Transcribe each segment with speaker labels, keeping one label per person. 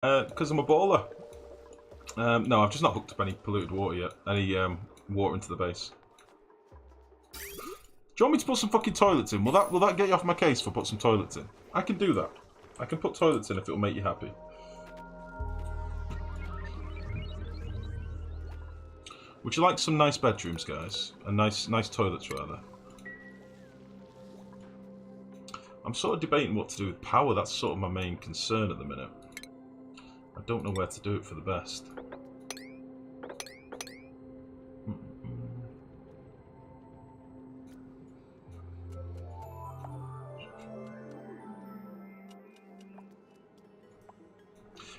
Speaker 1: Because I'm a baller. No, I've just not hooked up any polluted water yet. Any water into the base. Do you want me to put some fucking toilets in? Will that get you off my case for put some toilets in? I can do that. I can put toilets in if it'll make you happy. Would you like some nice bedrooms, guys? And nice toilets, rather. I'm sort of debating what to do with power. That's sort of my main concern at the minute. I don't know where to do it for the best.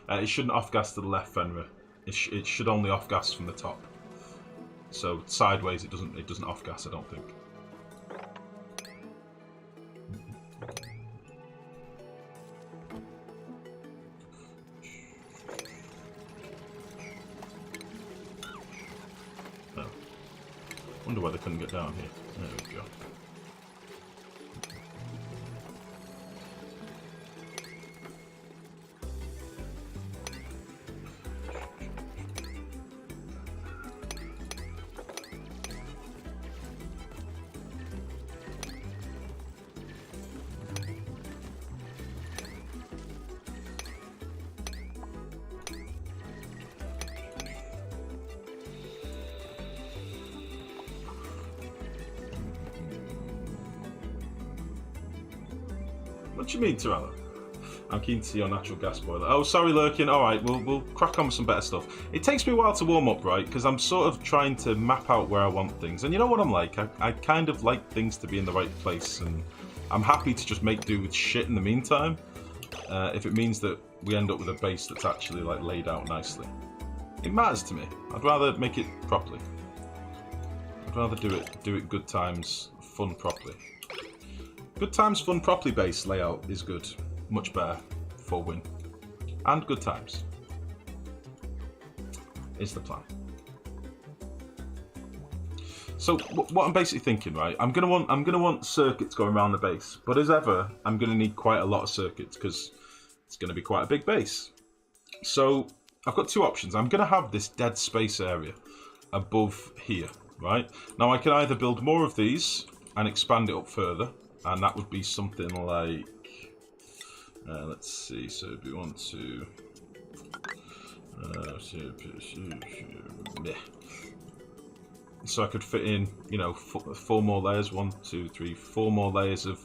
Speaker 1: It shouldn't off-gas to the left, Fenrir. It should only off-gas from the top. So sideways, it doesn't off-gas, I don't think. Oh. Wonder why they couldn't get down here. There we go. What do you mean, Torella? I'm keen to see your natural gas boiler. Oh, sorry, Lurkin. Alright, we'll crack on with some better stuff. It takes me a while to warm up, right? Because I'm sort of trying to map out where I want things. And you know what I'm like? I kind of like things to be in the right place. And I'm happy to just make do with shit in the meantime. If it means that we end up with a base that's actually like laid out nicely. It matters to me. I'd rather make it properly. I'd rather do it good times, fun properly. Good times, fun, properly based layout is good. Much better for win. And good times is the plan. So what I'm basically thinking, right? I'm gonna want circuits going around the base, but as ever, I'm gonna need quite a lot of circuits because it's gonna be quite a big base. So I've got two options. I'm gonna have this dead space area above here, right? Now I can either build more of these and expand it up further. And that would be something like, let's see, so we want to, so I could fit in, you know, 4 more layers, 1, 2, 3, 4 more layers of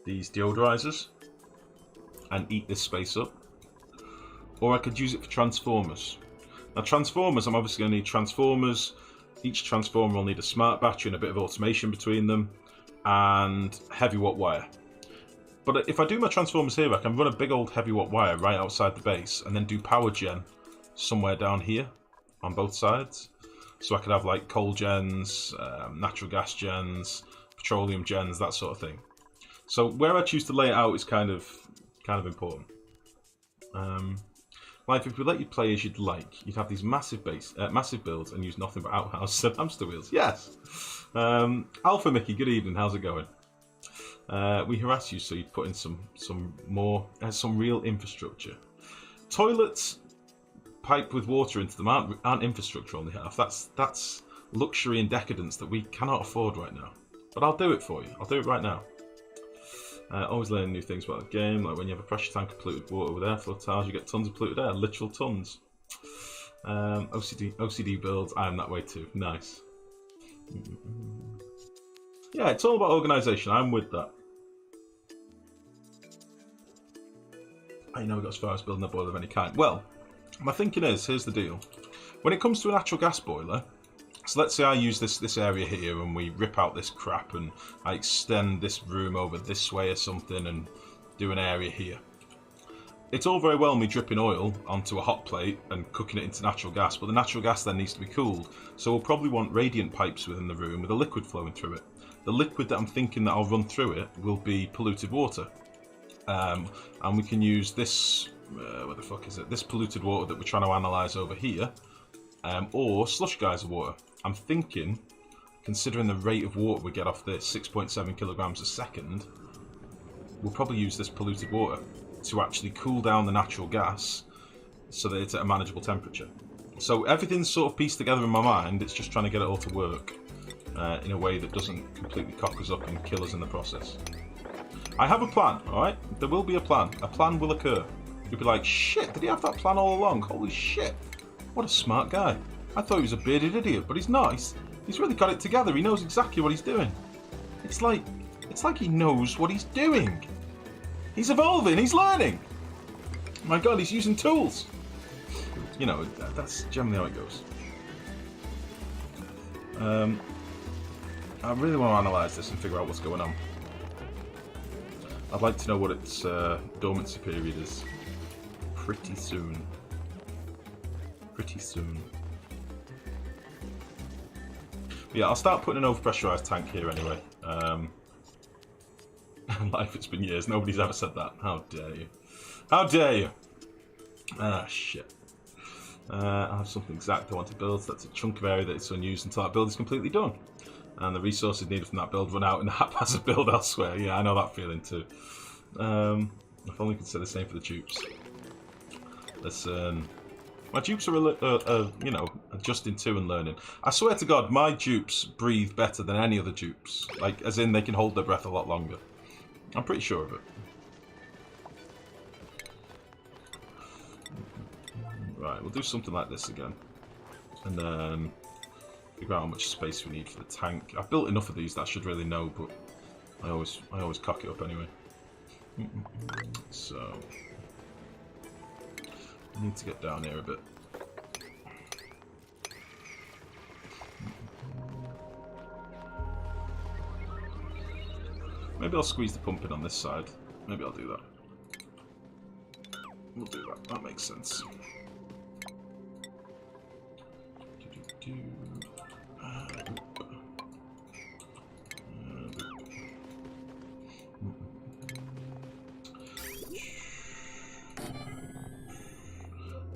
Speaker 1: these deodorizers and eat this space up. Or I could use it for transformers. Now transformers, I'm obviously going to need transformers. Each transformer will need a smart battery and a bit of automation between them. And heavy watt wire. But if I do my transformers here, I can run a big old heavy watt wire right outside the base and then do power gen somewhere down here on both sides. So I could have like coal gens, natural gas gens, petroleum gens, that sort of thing. So where I choose to lay it out is kind of important. Like if we let you play as you'd like, you'd have these massive builds and use nothing but outhouses and hamster wheels. Yes. Alpha Mickey, good evening. How's it going? We harass you, so you put in some real infrastructure. Toilets piped with water into them aren't infrastructure on the half. That's luxury and decadence that we cannot afford right now. But I'll do it for you. I'll do it right now. Always learning new things about the game, like when you have a pressure tank of polluted water with airflow tiles, you get tons of polluted air, literal tons. OCD builds, I am that way too. Nice. Yeah, it's all about organisation. I'm with that. I know we got as far as building a boiler of any kind. Well, my thinking is, here's the deal. When it comes to a natural gas boiler, so let's say I use this area here and we rip out this crap and I extend this room over this way or something and do an area here. It's all very well me dripping oil onto a hot plate and cooking it into natural gas, but the natural gas then needs to be cooled. So we'll probably want radiant pipes within the room with a liquid flowing through it. The liquid that I'm thinking that I'll run through it will be polluted water. And we can use this, what the fuck is it? This polluted water that we're trying to analyse over here, or slush geyser water. I'm thinking, considering the rate of water we get off this, 6.7 kilograms a second, we'll probably use this polluted water. to actually cool down the natural gas so that it's at a manageable temperature. So everything's sort of pieced together in my mind. It's just trying to get it all to work in a way that doesn't completely cock us up and kill us in the process. I have a plan, alright? There will be a plan. A plan will occur. You'll be like, shit, did he have that plan all along? Holy shit. What a smart guy. I thought he was a bearded idiot, but he's not. He's really got it together. He knows exactly what he's doing. It's like he knows what he's doing. He's evolving, he's learning. My god, he's using tools. You know, that's generally how it goes. I really want to analyse this and figure out what's going on. I'd like to know what its dormancy period is. Pretty soon. Pretty soon. Yeah, I'll start putting an overpressurised tank here anyway. Life, it's been years. Nobody's ever said that. How dare you? How dare you? Ah, shit. I have something exact I want to build. So that's a chunk of area that is unused until that build is completely done. And the resources needed from that build run out in the haphazard build elsewhere. Yeah, I know that feeling too. If only we could say the same for the dupes. Listen. My dupes are, you know, adjusting to and learning. I swear to God, my dupes breathe better than any other dupes. Like, as in, they can hold their breath a lot longer. I'm pretty sure of it. Right, we'll do something like this again. And then figure out how much space we need for the tank. I've built enough of these that I should really know, but I always cock it up anyway. So I need to get down here a bit. Maybe I'll squeeze the pump in on this side. Maybe I'll do that. We'll do that. That makes sense.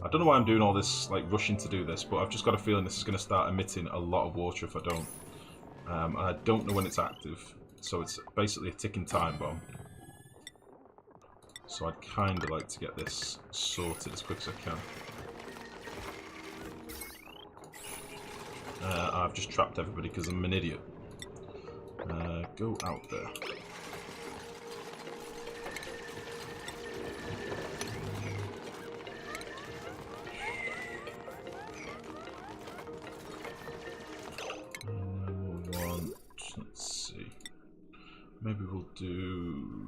Speaker 1: I don't know why I'm doing all this, like, rushing to do this, but I've just got a feeling this is going to start emitting a lot of water if I don't. And I don't know when it's active, so it's basically a ticking time bomb. So I'd kind of like to get this sorted as quick as I can. I've just trapped everybody because I'm an idiot. Go out there. Let's see. Maybe we'll do...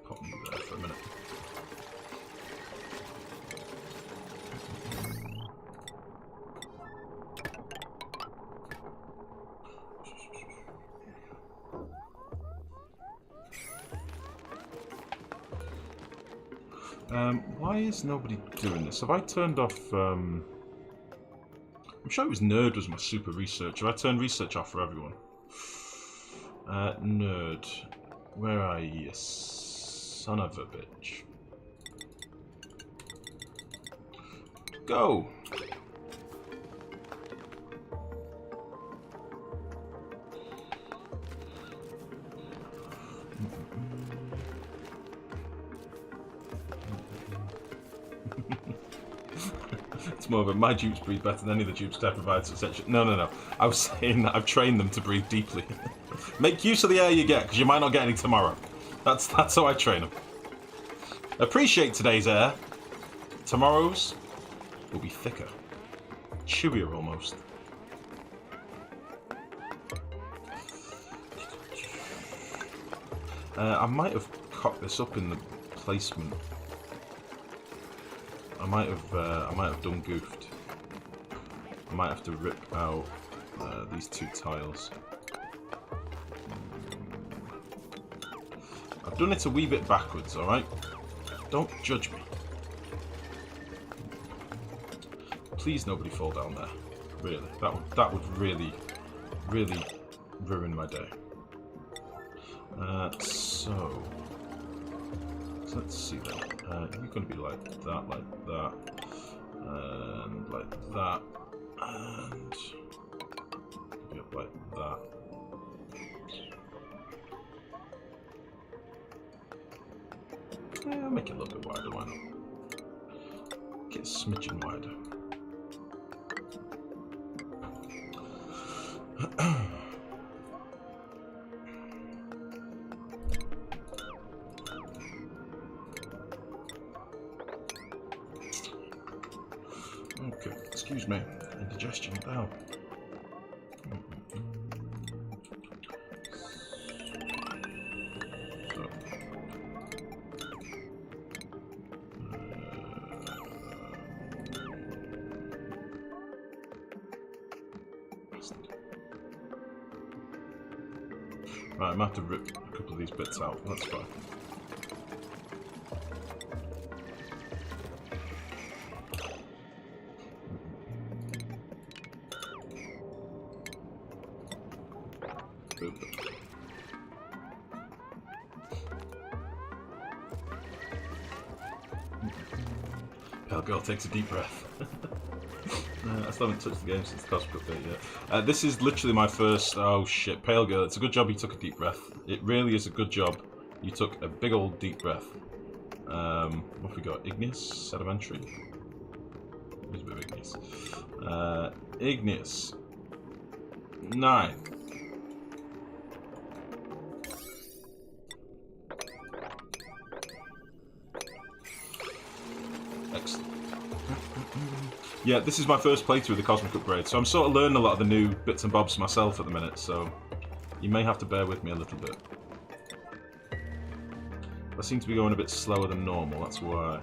Speaker 1: Pop you there for a minute. Why is nobody doing this? Have I turned off, I'm sure it was Nerd was my super researcher. I turned research off for everyone. Nerd. Where are you, son of a bitch? Go! It's more of a, my dupes breathe better than any of the dupes Steph provides, etc. No. I was saying that I've trained them to breathe deeply. Make use of the air you get, because you might not get any tomorrow. That's how I train them. Appreciate today's air. Tomorrow's will be thicker. Chewier almost. I might have cocked this up in the placement. I might have done goofed. I might have to rip out these two tiles. I've done it a wee bit backwards, alright? Don't judge me. Please nobody fall down there. Really. That would really ruin my day. So let's see then. You're going to be like that. And like that. And up like that. Yeah, I'll make it a little bit wider, why not? Make it a smidgen wider. Okay, excuse me, indigestion down. Right, I might have to rip a couple of these bits out, that's fine. Pale Girl takes a deep breath. I still haven't touched the game since the cosplay update yet. This is literally my first... Oh shit, Pale Girl, it's a good job you took a deep breath. It really is a good job you took a big old deep breath. What have we got? Igneous? Sedimentary? There's a bit of igneous. Igneous. 9. Excellent. Yeah, this is my first playthrough of the Cosmic Upgrade, so I'm sort of learning a lot of the new bits and bobs myself at the minute, so you may have to bear with me a little bit. I seem to be going a bit slower than normal, that's why.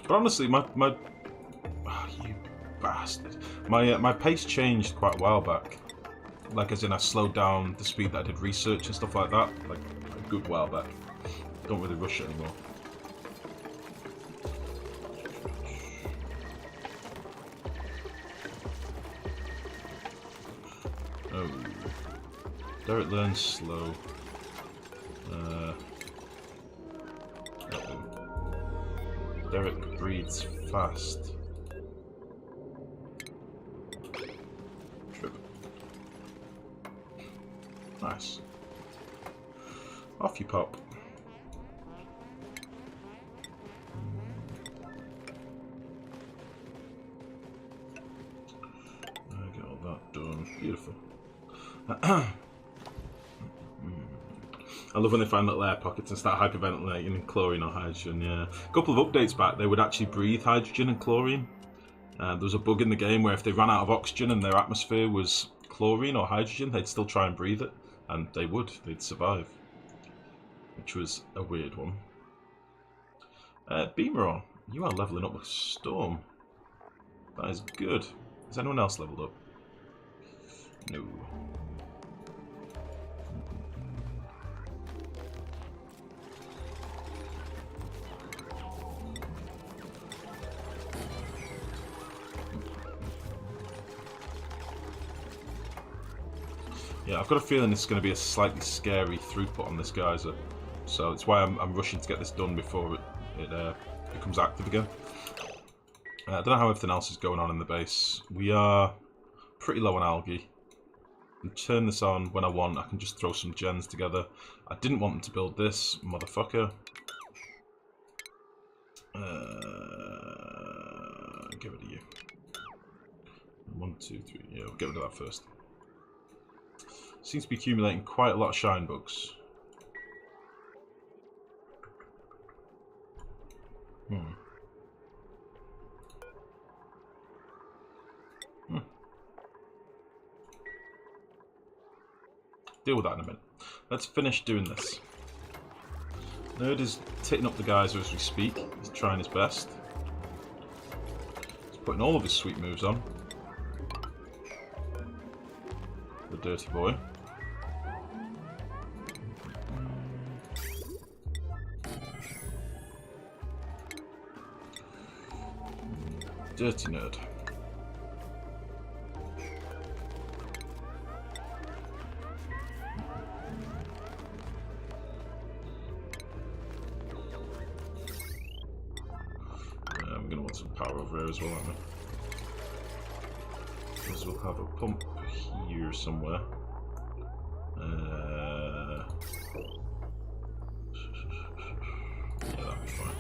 Speaker 1: But honestly, my oh, you bastard. My pace changed quite a while back. Like, as in I slowed down the speed that I did research and stuff like that, like a good while back. Don't really rush it anymore. Oh. Derek learns slow. Derek breathes fast. Trip. Nice. Off you pop. Get all that done. Beautiful. I love when they find little air pockets and start hyperventilating in chlorine or hydrogen, yeah. A couple of updates back, they would actually breathe hydrogen and chlorine. There was a bug in the game where if they ran out of oxygen and their atmosphere was chlorine or hydrogen, they'd still try and breathe it. And they would, they'd survive. Which was a weird one. Beameron, you are levelling up with Storm. That is good. Is anyone else leveled up? No. Yeah, I've got a feeling this is going to be a slightly scary throughput on this geyser, so it's why I'm rushing to get this done before it becomes active again. I don't know how everything else is going on in the base. We are pretty low on algae. I can turn this on when I want. I can just throw some gens together. I didn't want them to build this, motherfucker. Get rid of you. 1, 2, 3. Yeah, we'll get rid of that first. Seems to be accumulating quite a lot of shine bugs. Deal with that in a minute. Let's finish doing this. Nerd is titting up the geyser as we speak. He's trying his best. He's putting all of his sweet moves on. The dirty boy. Dirty nerd. I'm going to want some power over here as well, aren't we? Because we'll have a pump here somewhere. Yeah, that'll be fine.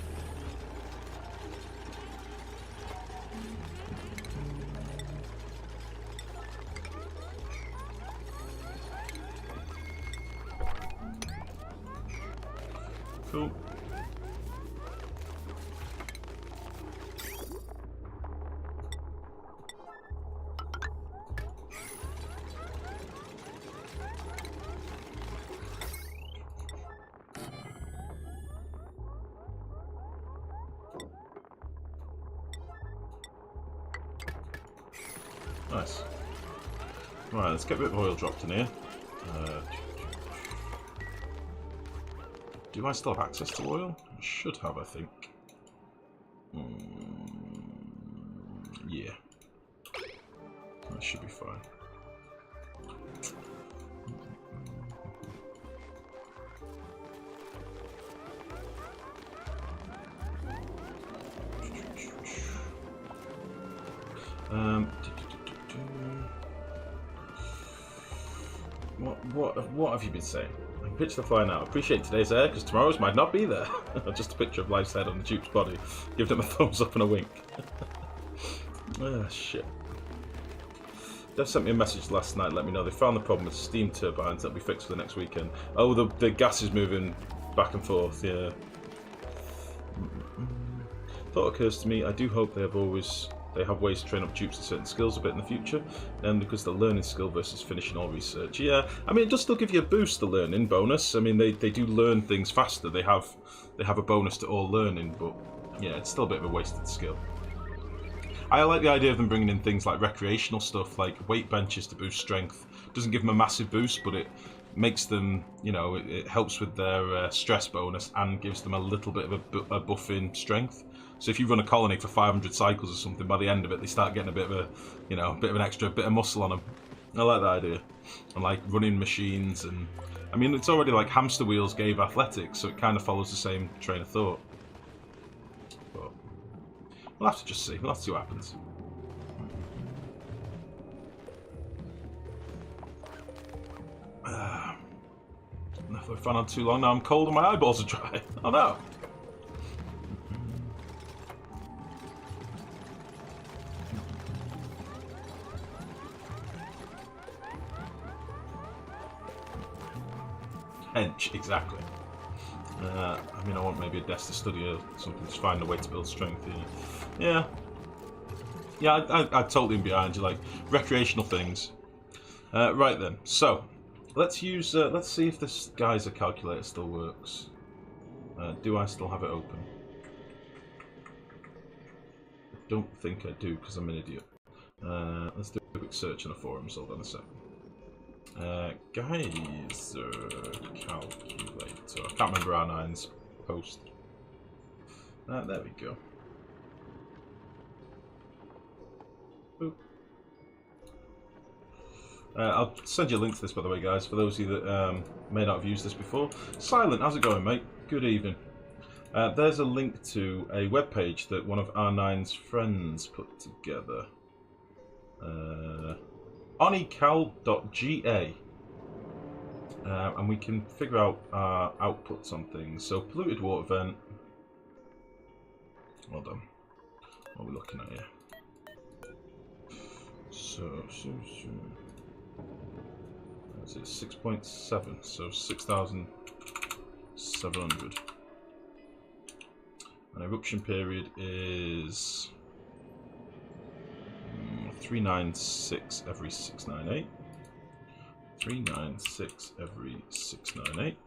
Speaker 1: Cool. Nice. Right, let's get a bit of oil dropped in here. Do I still have access to oil? I should have, I think. Yeah. That should be fine. What have you been saying? I can picture the fly now. Appreciate today's air, because tomorrow's might not be there. Just a picture of Life's head on the Duke's body. Give them a thumbs up and a wink. Ah, shit. Dev sent me a message last night, let me know they found the problem with steam turbines that'll be fixed for the next weekend. Oh, the gas is moving back and forth, yeah. Thought occurs to me, I do hope they have ways to train up dupes to certain skills a bit in the future, then because the learning skill versus finishing all research. Yeah, I mean, it does still give you a boost, the learning bonus. I mean, they do learn things faster. They have a bonus to all learning, but yeah, it's still a bit of a wasted skill. I like the idea of them bringing in things like recreational stuff, like weight benches to boost strength. Doesn't give them a massive boost, but it makes them, you know, it helps with their stress bonus and gives them a little bit of a buff in strength. So if you run a colony for 500 cycles or something, by the end of it, they start getting a bit of a, you know, bit of an extra bit of muscle on them. I like that idea. And like running machines, and I mean, it's already like hamster wheels gave athletics, so it kind of follows the same train of thought. But we'll have to just see. We'll have to see what happens. If I've fan on too long now, I'm cold and my eyeballs are dry. Oh no! Hench, exactly. I mean, I want maybe a desk to study or something, just find a way to build strength. Yeah. I totally am behind you, like recreational things. Right then, so let's use. Let's see if this geyser calculator still works. Do I still have it open? I don't think I do because I'm an idiot. Let's do a quick search in the forums. Hold on a second. Geyser calculator. I can't remember R9's post. There we go. Boop. I'll send you a link to this, by the way, guys, for those of you that may not have used this before. Silent, how's it going, mate? Good evening. There's a link to a webpage that one of R9's friends put together. onical.ga, and we can figure out our outputs on things. So polluted water vent. Hold on. What are we looking at here? So that's it, 6.7, so 6,700. And eruption period is 396 every 698. 396 every 698.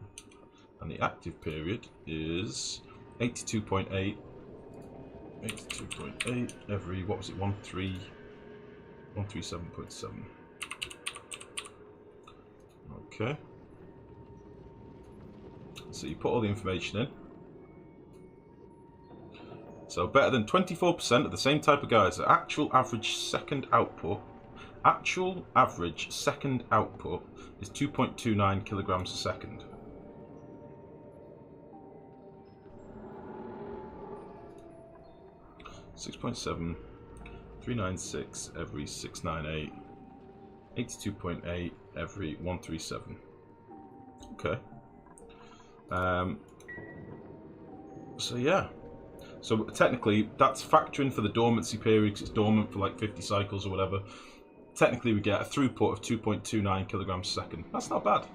Speaker 1: And the active period is 82.8. 82.8 every, what was it, 137.7. Okay. So you put all the information in. So better than 24% of the same type of geyser. Actual average second output. Actual average second output is 2.29 kilograms a second. 6.7, 396 every 698, 82.8 every 137. Okay. So yeah. So technically, that's factoring for the dormancy period, because it's dormant for like 50 cycles or whatever. Technically, we get a throughput of 2.29 kilograms a second. That's not bad.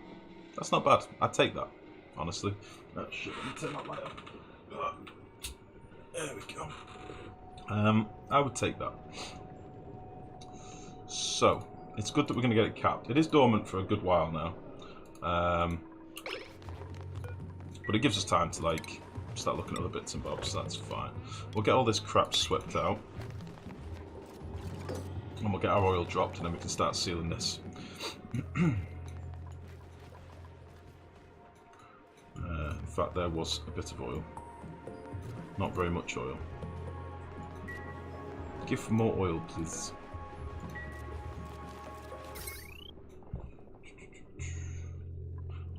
Speaker 1: That's not bad. I'd take that, honestly. Oh shit, let me turn that light up. There we go. I would take that. So, it's good that we're going to get it capped. It is dormant for a good while now. But it gives us time to, like, start looking at other bits and bobs, so that's fine. We'll get all this crap swept out. And we'll get our oil dropped, and then we can start sealing this. In fact, there was a bit of oil. Not very much oil. Give more oil, please.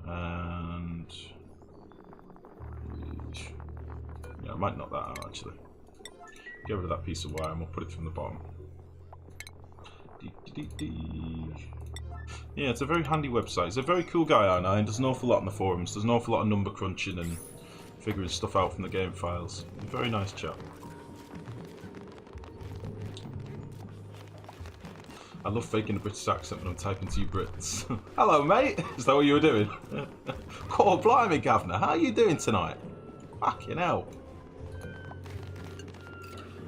Speaker 1: And yeah, I might knock that out actually. Get rid of that piece of wire and we'll put it from the bottom. Yeah, it's a very handy website. He's a very cool guy, R9. Does an awful lot on the forums. Does an awful lot of number crunching and figuring stuff out from the game files. A very nice chap. I love faking a British accent when I'm typing to you Brits. Hello, mate. Is that what you were doing? Oh, blimey, Gavner. How are you doing tonight? Fucking hell.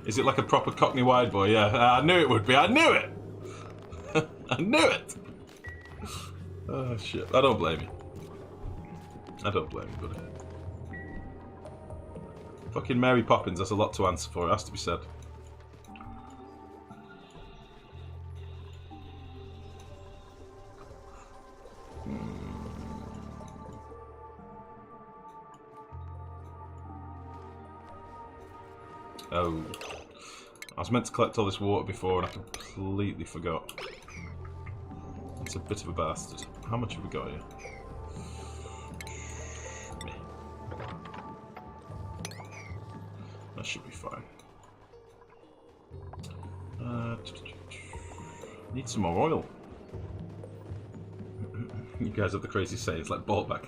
Speaker 1: Is it like a proper Cockney wide boy? Yeah, I knew it would be. I knew it. I knew it. Oh, shit. I don't blame you. I don't blame you, buddy. Fucking Mary Poppins, that's a lot to answer for, it has to be said. Oh. I was meant to collect all this water before and I completely forgot. It's a bit of a bastard. How much have we got here? That should be fine. Need some more oil. You guys have the crazy sayings like ball bag.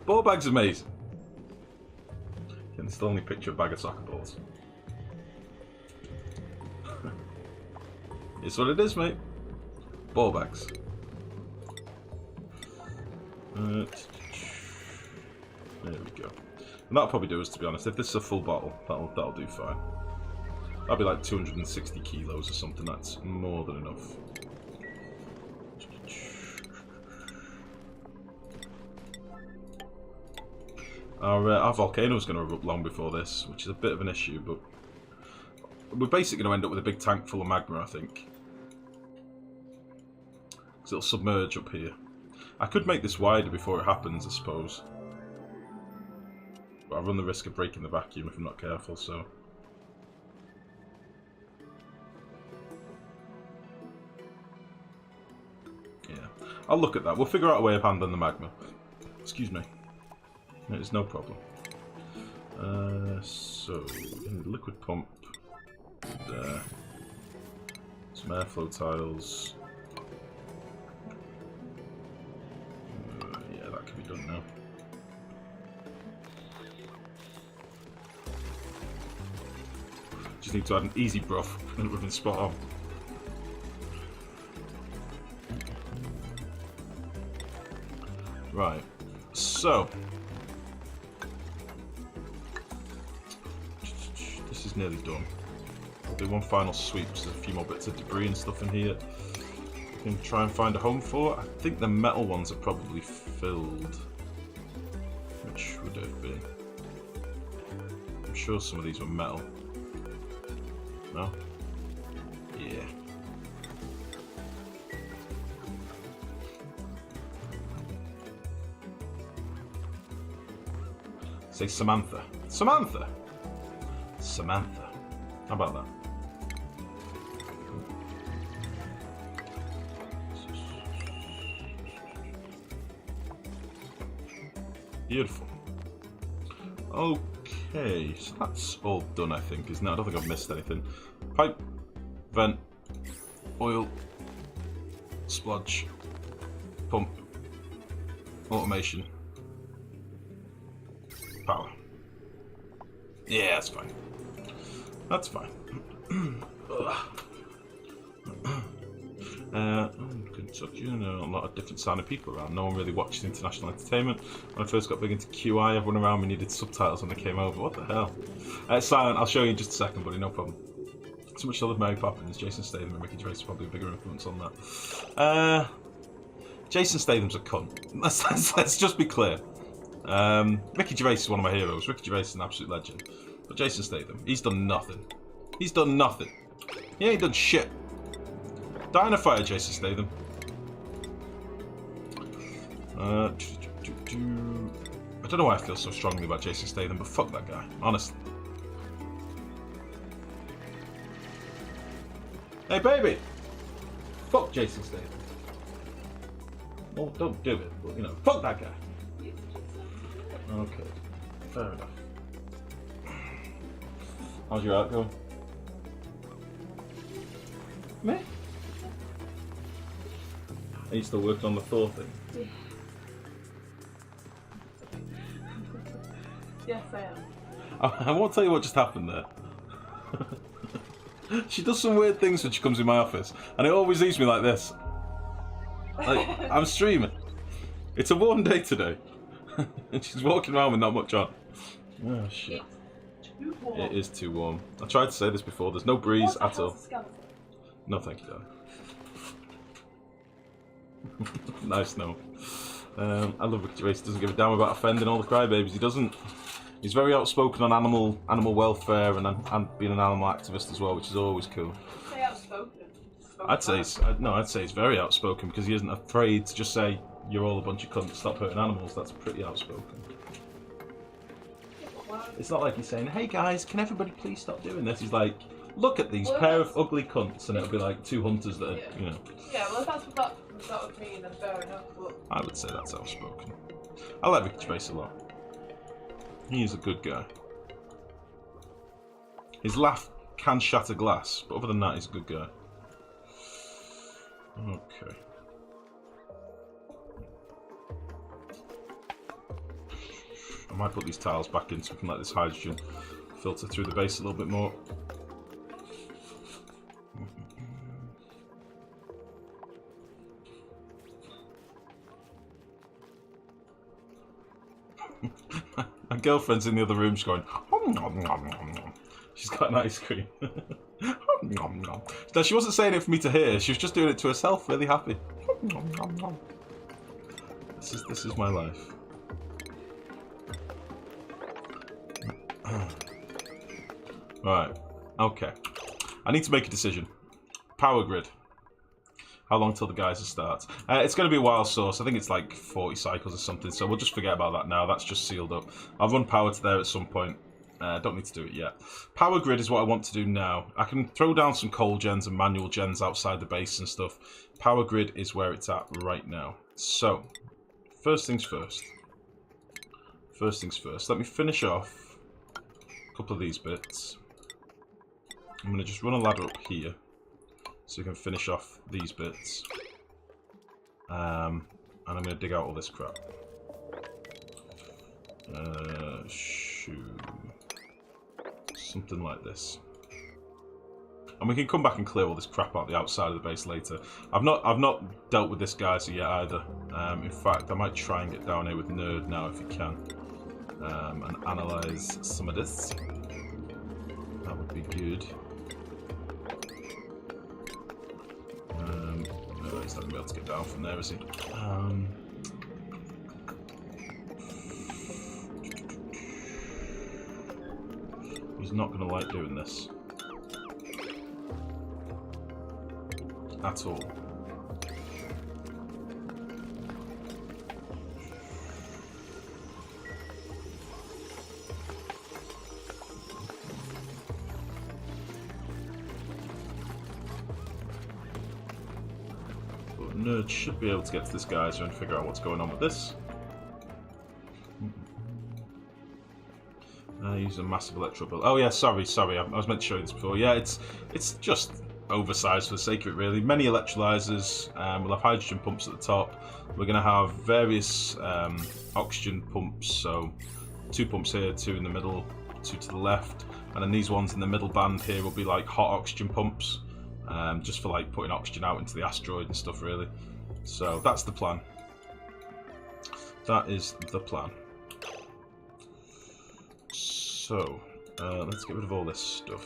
Speaker 1: Ball bag's amazing. Can still only picture a bag of soccer balls. It's what it is, mate. Ball bags. There we go. And that'll probably do us, to be honest. If this is a full bottle, that'll do fine. That'll be like 260 kilos or something. That's more than enough. Our volcano is going to erupt long before this, which is a bit of an issue, but we're basically going to end up with a big tank full of magma, I think. Because it'll submerge up here. I could make this wider before it happens, I suppose. But I run the risk of breaking the vacuum if I'm not careful, so... yeah. I'll look at that. We'll figure out a way of handling the magma. Excuse me. It's no problem. So, liquid pump. There. Some airflow tiles. Yeah, that can be done now. Just need to add an easy broth and it would have been spot on. Right. So. This is nearly done. I'll do one final sweep, so there's a few more bits of debris and stuff in here. We can try and find a home for it. I think the metal ones are probably filled. Which would have been? I'm sure some of these were metal. No? Yeah. Say Samantha. Samantha! Samantha. How about that? Beautiful. Okay, so that's all done, I think, isn't it? I don't think I've missed anything. Pipe, vent, oil, splodge, pump, automation, power. Yeah, that's fine. That's fine. Kentucky, a lot of different sounding people around. No one really watches international entertainment. When I first got big into QI, everyone around me needed subtitles when they came over. What the hell? Silent, I'll show you in just a second, buddy, no problem. So much I love Mary Poppins. Jason Statham and Ricky Gervais are probably a bigger influence on that. Jason Statham's a cunt. Let's just be clear. Ricky Gervais is one of my heroes. Ricky Gervais is an absolute legend. But Jason Statham, he's done nothing. He's done nothing. He ain't done shit. Die in a fire, Jason Statham. I don't know why I feel so strongly about Jason Statham, but fuck that guy, honestly. Hey, baby! Fuck Jason Statham. Well, don't do it, but, you know, fuck that guy. Okay, fair enough. How's your art going? Me? Are you still working on the Thor thing?
Speaker 2: Yeah. Yes, I am.
Speaker 1: I won't tell you what just happened there. She does some weird things when she comes in my office, and it always leaves me like this. Like, I'm streaming. It's a warm day today. And she's walking around with not much on. Oh, shit.
Speaker 2: It's too warm.
Speaker 1: It is too warm. I tried to say this before, there's no breeze at all. No, thank you, darling. Nice note. I love Ricky Gervais. He doesn't give a damn about offending all the crybabies. He doesn't. He's very outspoken on animal welfare and being an animal activist as well, which is always cool.
Speaker 2: Say outspoken.
Speaker 1: I'd say he's very outspoken because he isn't afraid to just say you're all a bunch of cunts, stop hurting animals. That's pretty outspoken. It's not like he's saying, hey guys, can everybody please stop doing this? He's like, look at these pair of ugly cunts, and it'll be like two hunters that are, you know.
Speaker 2: Yeah, well, if that's what that would mean, then fair enough. But
Speaker 1: I would say that's outspoken. I like Ricky Gervais a lot. He's a good guy. His laugh can shatter glass, but other than that, he's a good guy. Okay. I might put these tiles back in so we can let this hydrogen filter through the base a little bit more. My girlfriend's in the other room, she's going, nom, nom, nom, nom. She's got an ice cream. Nom, nom. No, she wasn't saying it for me to hear, she was just doing it to herself, really happy. Nom, nom, nom. This is my life. Right, okay. I need to make a decision. Power grid. How long till the geyser starts? It's going to be a while source. I think it's like 40 cycles or something, so we'll just forget about that now. That's just sealed up. I'll run power to there at some point. Don't need to do it yet. Power grid is what I want to do now. I can throw down some coal gens and manual gens outside the base and stuff. Power grid is where it's at right now. So, first things first. First things first. Let me finish off a couple of these bits. I'm going to just run a ladder up here so we can finish off these bits. And I'm going to dig out all this crap. Shoot. Something like this. And we can come back and clear all this crap out the outside of the base later. I've not dealt with this geyser yet either. In fact, I might try and get down here with Nerd now if you can. And analyze some of this. That would be good. No, he's not going to be able to get down from there, is he? He's not going to like doing this. At all. But Nerd should be able to get to this geyser and figure out what's going on with this. I use a massive electro build. Oh yeah, sorry. I was meant to show you this before. Yeah, it's just oversized for the sake of it, really. Many electrolyzers. We'll have hydrogen pumps at the top. We're going to have various oxygen pumps. So 2 pumps here, 2 in the middle, 2 to the left, and then these ones in the middle band here will be like hot oxygen pumps, just for like putting oxygen out into the asteroid and stuff, really. So that's the plan. That is the plan. So, let's get rid of all this stuff.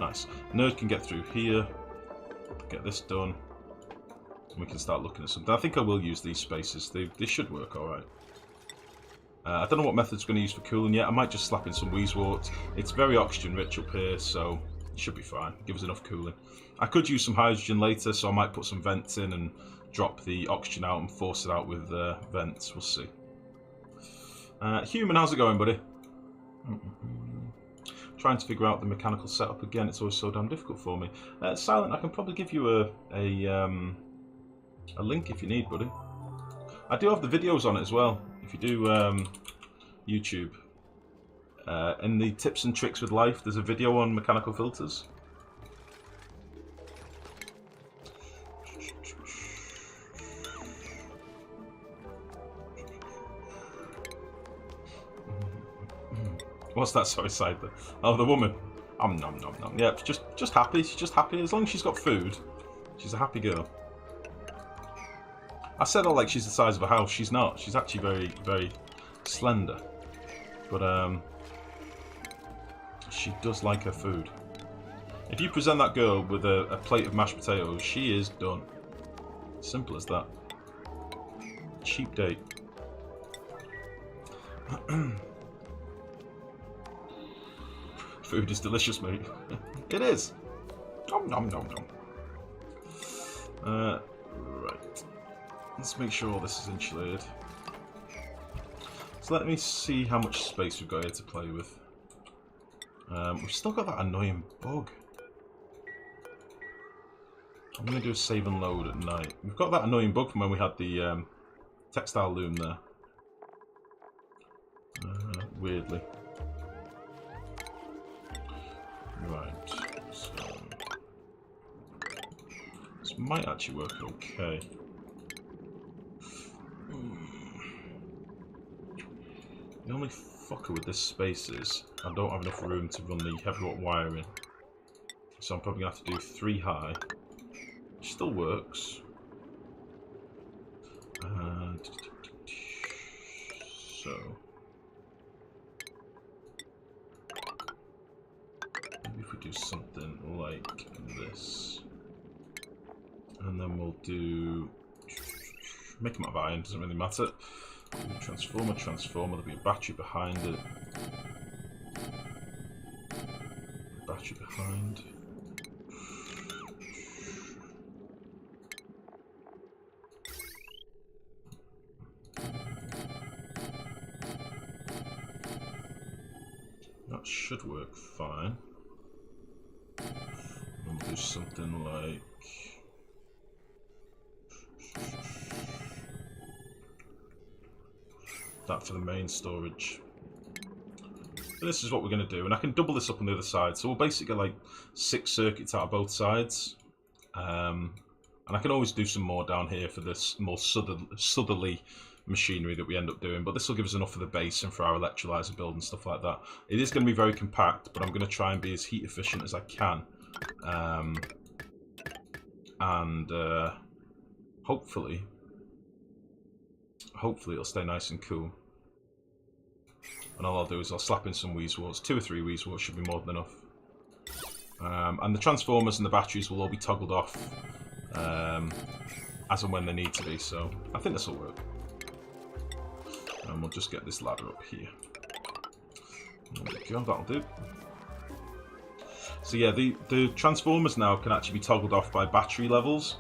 Speaker 1: Nice. Nerd can get through here, get this done, and we can start looking at something. I think I will use these spaces. They should work alright. I don't know what method's going to use for cooling yet. I might just slap in some Wheezeworts. It's very oxygen rich up here, so it should be fine. Give us enough cooling. I could use some hydrogen later, so I might put some vents in and drop the oxygen out and force it out with vents. We'll see. Human, how's it going, buddy? Trying to figure out the mechanical setup again. It's always so damn difficult for me. Silent, I can probably give you a link if you need, buddy. I do have the videos on it as well. If you do YouTube, in the tips and tricks with life, there's a video on mechanical filters. What's that? Sorry, side there. Oh, the woman. Nom nom nom. Yeah, just happy. She's just happy as long as she's got food. She's a happy girl. I said like she's the size of a house. She's not. She's actually very, very slender. But she does like her food. If you present that girl with a plate of mashed potatoes, she is done. Simple as that. Cheap date. Food is delicious, mate. It is. Nom nom nom nom. Right. Let's make sure all this is insulated. So let me see how much space we've got here to play with. We've still got that annoying bug. I'm going to do a save and load at night. We've got that annoying bug from when we had the textile loom there. Weirdly. Right. So this might actually work okay. The only fucker with this space is I don't have enough room to run the heavy watt wiring. So I'm probably going to have to do 3 high. Which still works. So maybe if we do something like this. And then we'll do... make them out of iron, doesn't really matter. Transformer, there'll be a battery behind it. Battery behind. That should work fine. And we'll do something like... that for the main storage. But this is what we're going to do, and I can double this up on the other side. So we'll basically get like 6 circuits out of both sides, and I can always do some more down here for this more southerly machinery that we end up doing. But this will give us enough for the base and for our electrolyzer build and stuff like that. It is going to be very compact, but I'm going to try and be as heat efficient as I can, and hopefully it'll stay nice and cool. And all I'll do is I'll slap in some Wheezeworts. 2 or 3 Wheezeworts should be more than enough. And the transformers and the batteries will all be toggled off as and when they need to be. So I think this will work. And we'll just get this ladder up here. There we go, that'll do. So yeah, the transformers now can actually be toggled off by battery levels.